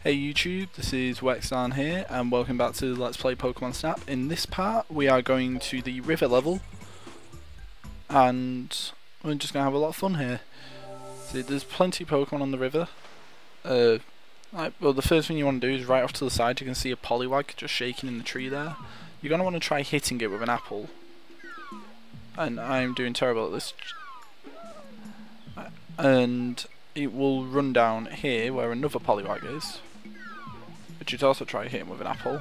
Hey YouTube, this is Wexdarn here, and welcome back to Let's Play Pokemon Snap. In this part, we are going to the river level, and we're just going to have a lot of fun here. See, there's plenty of Pokemon on the river. Well, the first thing you want to do is right off to the side, you can see a Poliwag just shaking in the tree there. You're going to want to try hitting it with an apple. And I'm doing terrible at this. And it will run down here where another Poliwag is. But you'd also try hitting with an apple.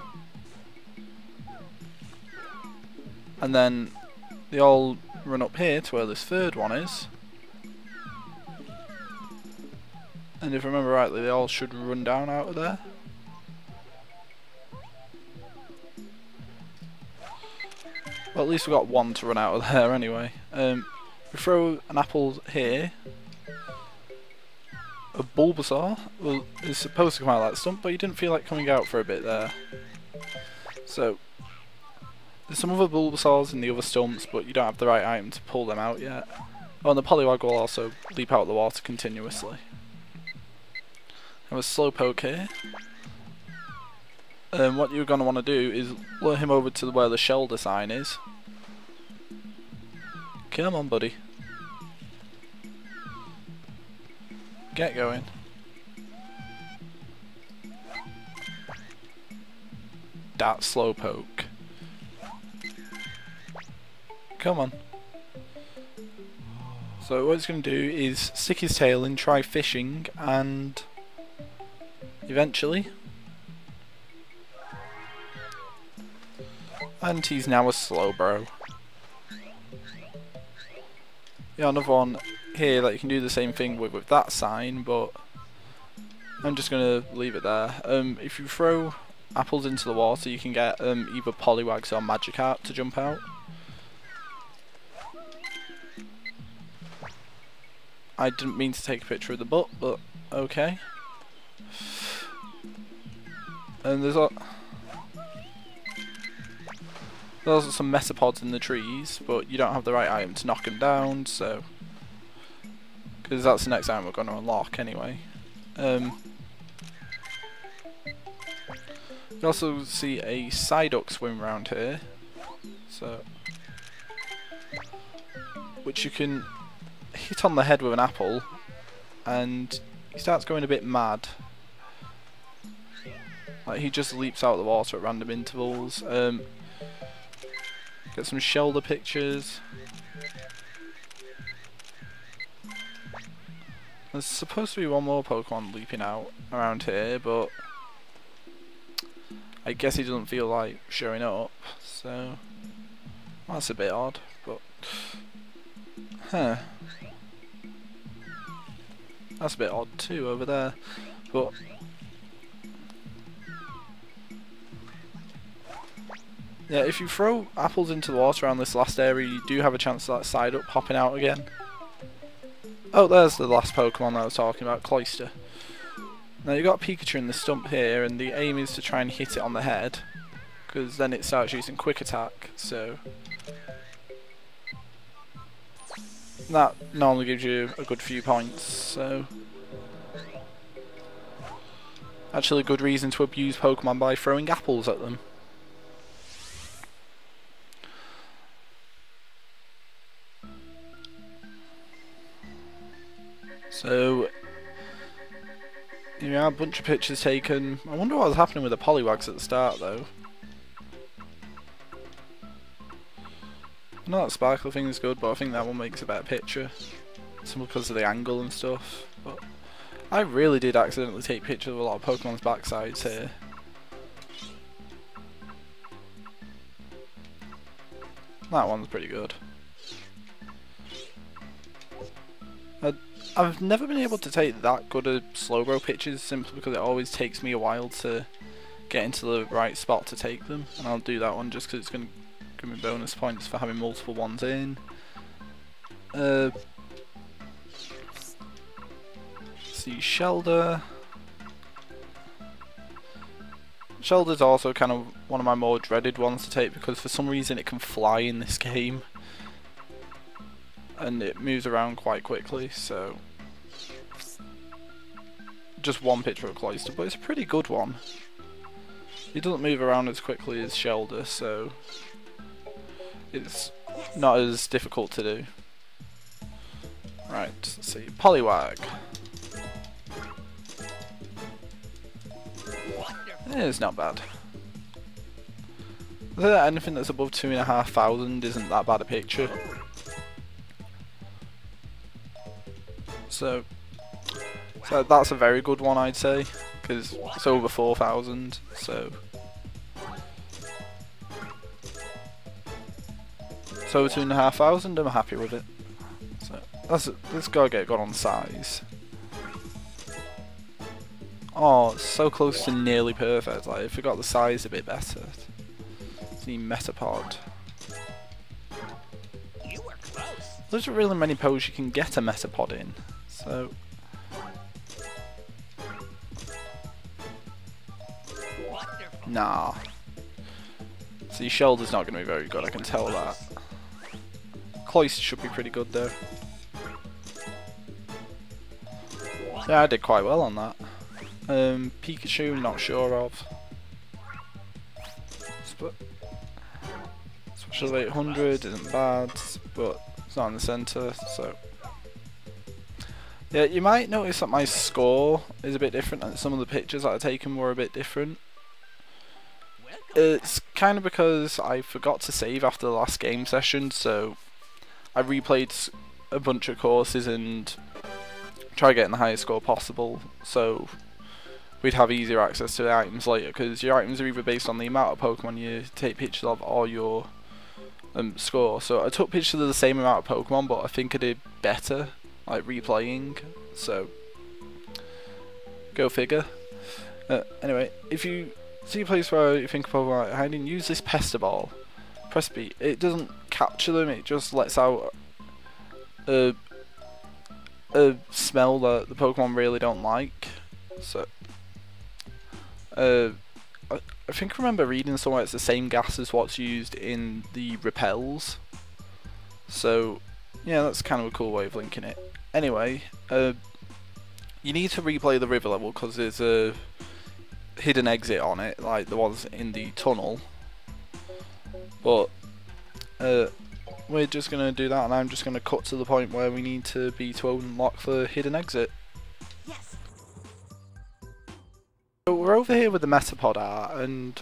And then they all run up here to where this third one is. And if I remember rightly, they all should run down out of there. Well, at least we've got one to run out of there anyway. We throw an apple here. A Bulbasaur is supposed to come out of that stump, but he didn't feel like coming out for a bit there. So, there's some other Bulbasaurs in the other stumps, but you don't have the right item to pull them out yet. Oh, and the Poliwag will also leap out of the water continuously. Have a Slowpoke here. What you're going to want to do is lure him over to where the shoulder sign is. Come on, buddy. Get going. That Slowpoke. Come on. So what he's going to do is stick his tail in, try fishing, and eventually... And he's now a Slowbro. Yeah, another one here that you can do the same thing with that sign, but I'm just going to leave it there. If you throw apples into the water, you can get either Poliwags or Magikarp to jump out. I didn't mean to take a picture of the butt, but okay. And there's also some Metapods in the trees, but you don't have the right item to knock them down, so... Because that's the next item we're going to unlock anyway. You also see a Psyduck swim around here, so... which you can hit on the head with an apple, and he starts going a bit mad. Like, he just leaps out of the water at random intervals. Get some shoulder pictures. There's supposed to be one more Pokemon leaping out around here, but I guess he doesn't feel like showing up, so that's a bit odd, but that's a bit odd too over there, but yeah, if you throw apples into the water around this last area, you do have a chance of that Psyduck popping out again. Oh, there's the last Pokemon that I was talking about, Cloyster. Now you've got Pikachu in the stump here, and the aim is to try and hit it on the head, because then it starts using Quick Attack, so... that normally gives you a good few points, so... actually a good reason to abuse Pokemon by throwing apples at them. So, yeah, a bunch of pictures taken. I wonder what was happening with the Poliwags at the start, though. I know that sparkle thing is good, but I think that one makes a better picture. Simply because of the angle and stuff. But I really did accidentally take pictures of a lot of Pokemon's backsides here. That one's pretty good. I've never been able to take that good of Slowbro pictures simply because it always takes me a while to get into the right spot to take them, and I'll do that one just because it's going to give me bonus points for having multiple ones in. See, Shelder. Shelder's also kind of one of my more dreaded ones to take because for some reason it can fly in this game. And it moves around quite quickly, so just one picture of Cloyster, but it's a pretty good one. He doesn't move around as quickly as Shelder, so it's not as difficult to do. Right, let's see. Poliwag. It's not bad. Anything that's above 2,500 isn't that bad a picture. So that's a very good one, I'd say, because it's over 4,000. So over 2,500, I'm happy with it. So let's go get good on size. Oh, it's so close to nearly perfect. Like, I forgot the size a bit better. The Metapod. There isn't really many poses you can get a Metapod in, so nah. See, Shelder's not going to be very good, I can tell that. Cloyster should be pretty good though. Yeah, I did quite well on that. Pikachu, not sure of. Special 800 isn't bad, but it's not in the centre, so yeah, you might notice that my score is a bit different and some of the pictures that I've taken were a bit different. It's kind of because I forgot to save after the last game session, so I replayed a bunch of courses and tried getting the highest score possible, so we'd have easier access to the items later, because your items are either based on the amount of Pokemon you take pictures of or your score. So I took pictures of the same amount of Pokemon, but I think I did better, like replaying, so go figure. Anyway, if you see a place where you think of Pokemon hiding, use this Pester Ball. Press B. It doesn't capture them, it just lets out a smell that the Pokemon really don't like. So I think I remember reading somewhere it's the same gas as what's used in the repels. So yeah, that's kind of a cool way of linking it. Anyway, you need to replay the river level because there's a hidden exit on it, like there was in the tunnel. But we're just going to do that, and I'm just going to cut to the point where we need to be to unlock the hidden exit. Yes. So we're over here with the Metapod art, and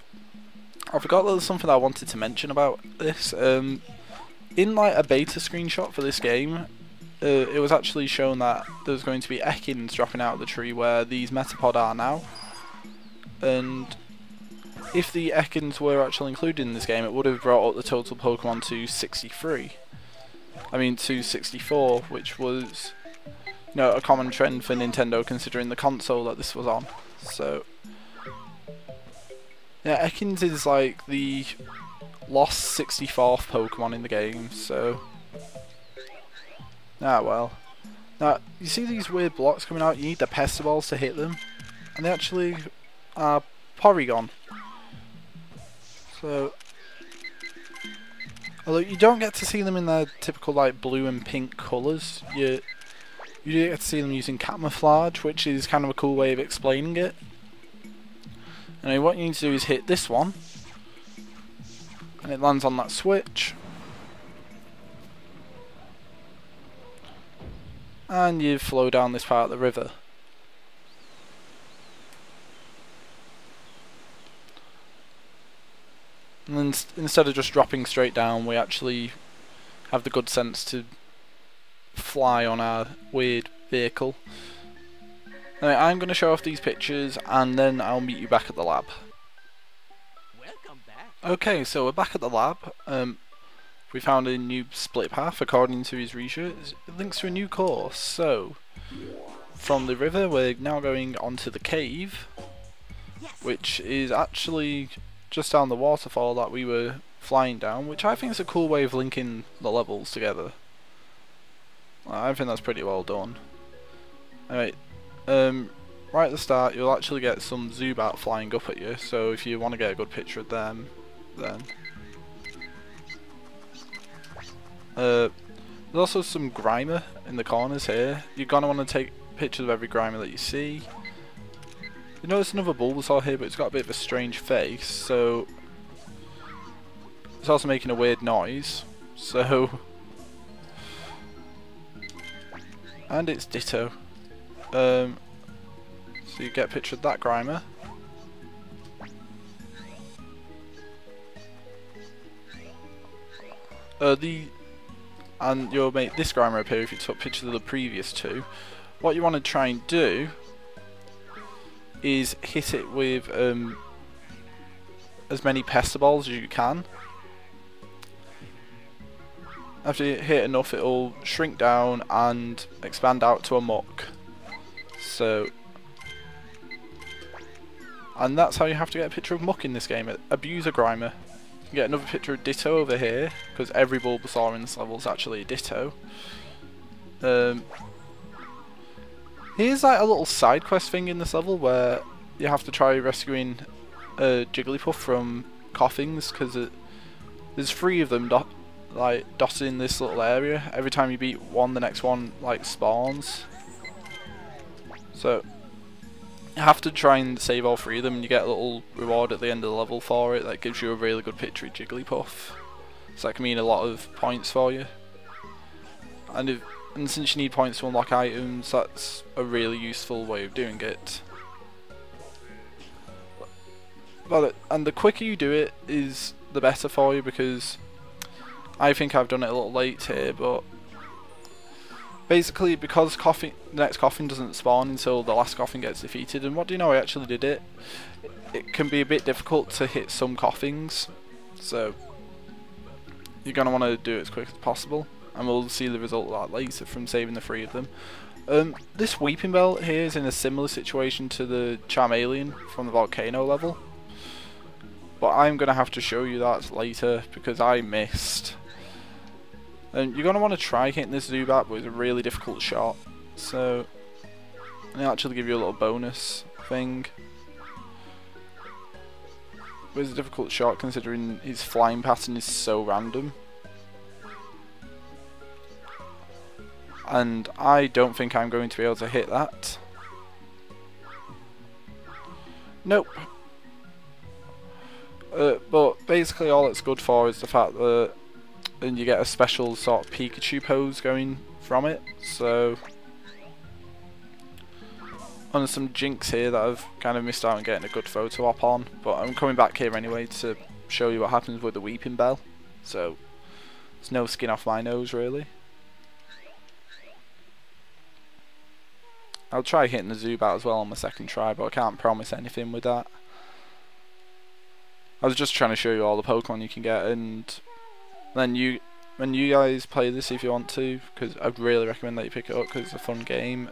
I forgot there was something I wanted to mention about this. In like a beta screenshot for this game, it was actually shown that there was going to be Ekans dropping out of the tree where these Metapod are now. And if the Ekans were actually included in this game, it would have brought up the total Pokemon to 63. I mean to 64, which was, you know, a common trend for Nintendo considering the console that this was on. So yeah, Ekans is like the lost 64th Pokemon in the game, so well. Now, you see these weird blocks coming out, you need the Pester Balls to hit them, and they actually are Porygon. So, although you don't get to see them in their typical like blue and pink colours, you do get to see them using camouflage, which is kind of a cool way of explaining it. And what you need to do is hit this one, and it lands on that switch, and you flow down this part of the river. And then instead of just dropping straight down, we actually have the good sense to fly on our weird vehicle. Anyway, I'm going to show off these pictures and then I'll meet you back at the lab. Welcome back. Okay, so we're back at the lab. We found a new split path according to his research. It links to a new course. So, from the river we're now going onto the cave, which is actually just down the waterfall that we were flying down, which I think is a cool way of linking the levels together. I think that's pretty well done. Anyway, right at the start you'll actually get some Zubat flying up at you, so if you want to get a good picture of them, then there's also some Grimer in the corners here. You're going to want to take pictures of every Grimer that you see. You notice another Bulbasaur here, but it's got a bit of a strange face, so it's also making a weird noise. So, and it's Ditto. So you get a picture of that Grimer. And you'll make this Grimer appear if you took pictures of the previous two. What you want to try and do is hit it with as many pester balls as you can. After you hit enough, it'll shrink down and expand out to a muck. So, and that's how you have to get a picture of muck in this game. Abuse a Grimer. You can get another picture of Ditto over here, because every Bulbasaur in this level is actually a Ditto. Here's like a little side quest thing in this level where you have to try rescuing Jigglypuff from Koffings, because there's 3 of them dotted in this little area. Every time you beat one, the next one like spawns. So you have to try and save all 3 of them, and you get a little reward at the end of the level for it that gives you a really good picture of Jigglypuff. So that can mean a lot of points for you. And since you need points to unlock items, that's a really useful way of doing it. And the quicker you do it is the better for you, because I think I've done it a little late here, but basically because the next Koffing doesn't spawn until the last Koffing gets defeated, and what do you know, I actually did it. It can be a bit difficult to hit some Koffings, so you're going to want to do it as quick as possible, and we'll see the result of that later from saving the 3 of them. This Weepinbell here is in a similar situation to the Charmeleon from the Volcano level, but I'm going to have to show you that later because I missed. And you're going to want to try hitting this Zubat, but it's a really difficult shot, so it'll actually give you a little bonus thing. But it's a difficult shot considering his flying pattern is so random. And I don't think I'm going to be able to hit that. Nope. But basically all it's good for is the fact that you get a special sort of Pikachu pose going from it. So on some jinx here that I've kind of missed out on getting a good photo op on, but I'm coming back here anyway to show you what happens with the Weepinbell. So there's no skin off my nose really. I'll try hitting the Zubat as well on my second try, but I can't promise anything with that. I was just trying to show you all the Pokemon you can get, and then when you guys play this, if you want to, because I'd really recommend that you pick it up because it's a fun game.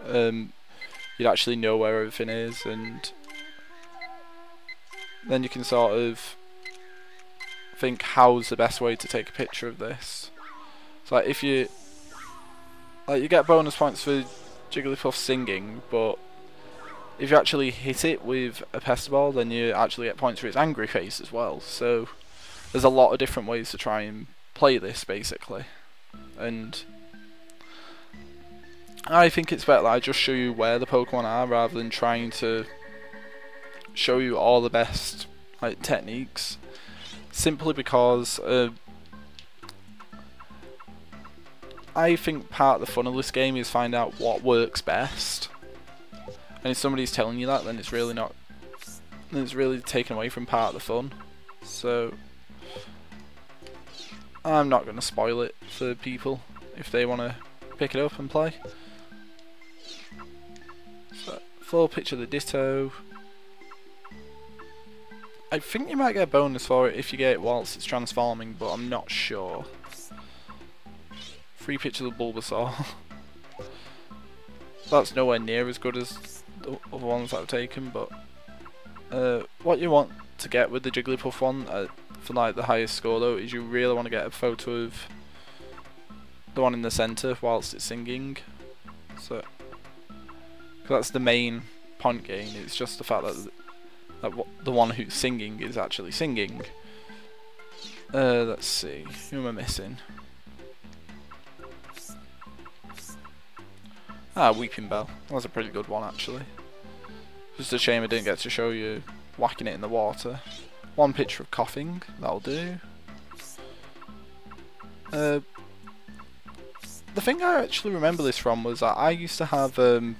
You'd actually know where everything is, and then you can sort of think how's the best way to take a picture of this. So like if you get bonus points for Jigglypuff singing, but if you actually hit it with a pester ball, then you actually get points for its angry face as well. So there's a lot of different ways to try and play this basically, and I think it's better that I just show you where the Pokemon are rather than trying to show you all the best techniques, simply because I think part of the fun of this game is find out what works best, and if somebody's telling you that, then it's really not, then it's really taken away from part of the fun. So I'm not going to spoil it for people if they want to pick it up and play. So, full picture of the Ditto. I think you might get a bonus for it if you get it whilst it's transforming, but I'm not sure. 3 pictures of Bulbasaur. That's nowhere near as good as the other ones that I've taken, but what you want to get with the Jigglypuff one for like the highest score though is you really want to get a photo of the one in the centre whilst it's singing. So that's the main point gain. It's just the fact that the one who's singing is actually singing. Let's see, who am I missing? Ah, Weepinbell. That was a pretty good one actually. Just a shame I didn't get to show you whacking it in the water. One picture of Koffing, that'll do. The thing I actually remember this from was that I used to have the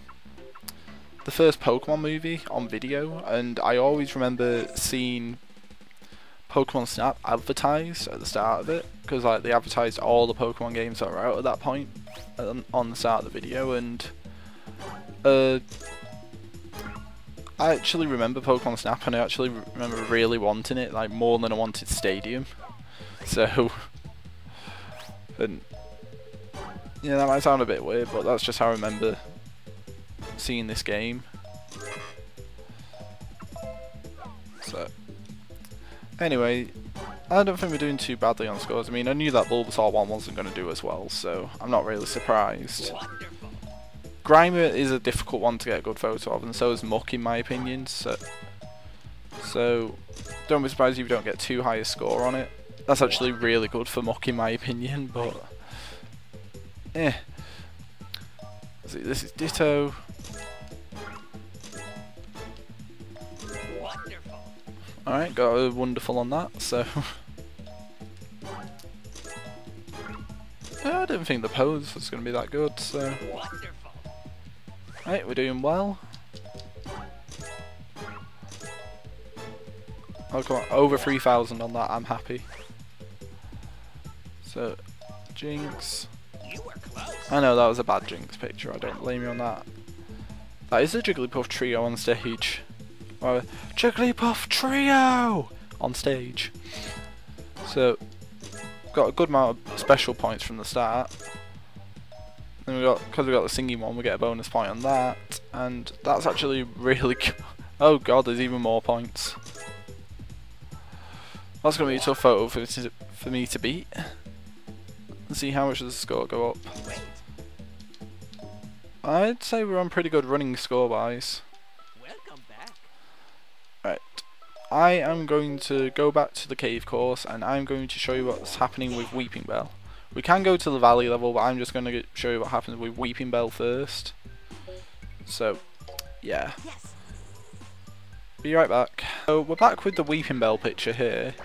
first Pokemon movie on video, and I always remember seeing Pokemon Snap advertised at the start of it, because like they advertised all the Pokemon games that were out at that point on the start of the video, and I actually remember Pokemon Snap, and I actually remember really wanting it, like more than I wanted Stadium. So, and yeah, that might sound a bit weird, but that's just how I remember seeing this game. So, anyway, I don't think we're doing too badly on scores. I mean, I knew that Bulbasaur one wasn't going to do as well, so I'm not really surprised. Grimer is a difficult one to get a good photo of, and so is Muck in my opinion, so don't be surprised if you don't get too high a score on it. That's actually really good for Muck in my opinion, but see, this is Ditto. Alright, got a wonderful on that, so I didn't think the pose was going to be that good, so right, we're doing well. Oh come on, over 3,000 on that, I'm happy. So, Jinx. I know that was a bad Jinx picture, I don't blame you on that. That is a Jigglypuff trio on stage. Well, Jigglypuff trio on stage. So, got a good amount of special points from the start. Then we got, because we got the singing one, we get a bonus point on that, and that's actually really good. Oh god, there's even more points. That's gonna be a tough photo for me to beat. Let's see how much does the score go up. I'd say we're on pretty good running score wise. Welcome back. Right, I am going to go back to the cave course, and I'm going to show you what's happening with Weepinbell. We can go to the valley level, but I'm just going to show you what happens with Weepinbell first. So, yeah. Yes. Be right back. So we're back with the Weepinbell picture here.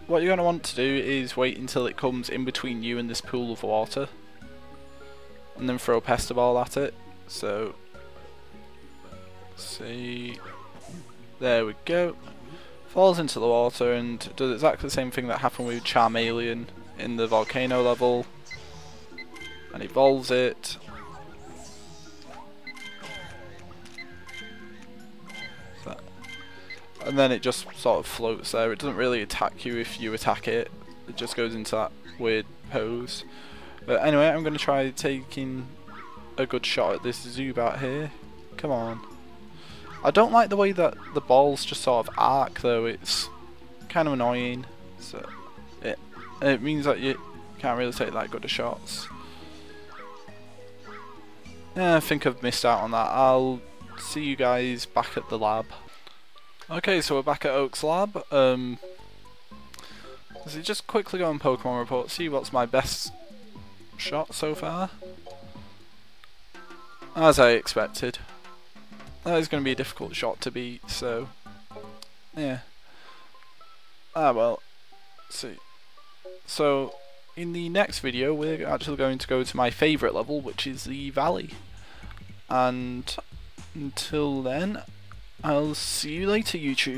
What you're going to want to do is wait until it comes in between you and this pool of water, and then throw a pester ball at it. So, see, there we go. Falls into the water and does exactly the same thing that happened with Charmeleon in the volcano level, and evolves it. And then it just sort of floats there. It doesn't really attack you if you attack it. It just goes into that weird pose. But anyway, I'm going to try taking a good shot at this Zubat here. Come on. I don't like the way that the balls just sort of arc though. It's kind of annoying. So it means that you can't really take that good of shots. Yeah, I think I've missed out on that. I'll see you guys back at the lab. Okay, so we're back at Oak's lab. So just quickly go on Pokemon Report, see what's my best shot so far. As I expected. That is going to be a difficult shot to beat, so yeah. Ah well, see. So in the next video we're actually going to go to my favourite level, which is the Valley. And until then, I'll see you later, YouTube.